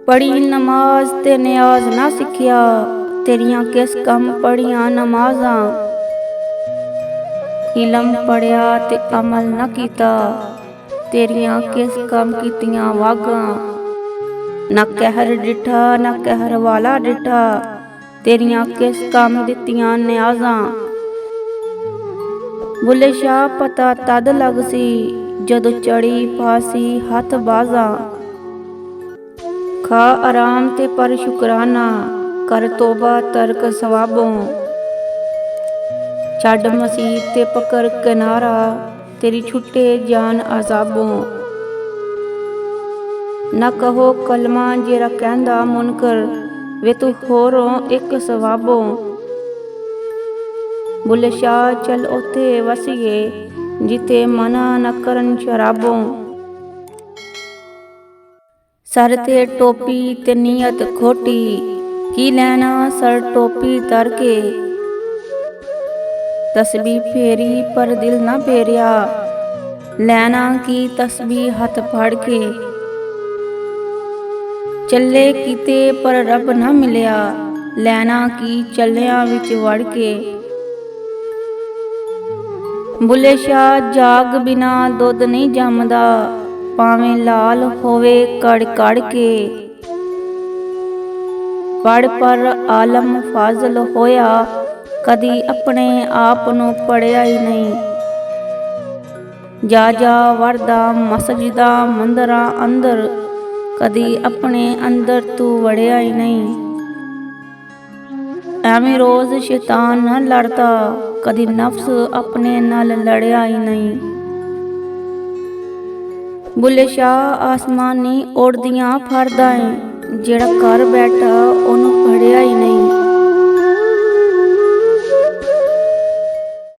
पढ़ी नमाज ते नियाज ना सिखिया, तेरियां किस कम पढ़ियां नमाजां। इलम पढ़िया ते अमल न कीता, तेरियां किस कम कीतियां वागां। न कहर डिठा न कहर वाला डिठा, तेरियां किस कम दित्तियां न्याजां। बुले शाह पता तद लगसी, जदों चढ़ी पासी हथ बाजां। खा आराम ते पर शुकराना, कर तोबा तर्क सवाबों। छड़ मसीत ते पकड़ किनारा, तेरी छुट्टे जान अजाबों। न कहो कलमा जेरा कहंदा मुनकर, वे तू होरों एक सवाबों। बुले शाह चल उथे वसीए, जिते मना न करन शराबों। सर ते टोपी ते नीयत खोटी, की लैना सर टोपी तर के। तस्बी फेरी पर दिल न फेरिया, लैना की तस्बी हथ फड़ के। चले किते पर रब न मिलिया, लैना की चलियां विच वड़ के। बुले शाह जाग बिना दुध नहीं जमदा, भावें लाल होवे कड़ कड़ के। पढ़ पर आलम फाजल होया, कदी अपने आप नूं पढ़िया ही नहीं। जा जा वरदा मसजिदा मंदरां अंदर, कदी अपने अंदर तू वड़िया ही नहीं। एवें रोज शैतान न लड़ता, कदी नफ्स अपने नाल लड़िया ही नहीं। बुले शाह आसमानी उड़दियां फरदा है, जेड़ा कर बैठा ओनू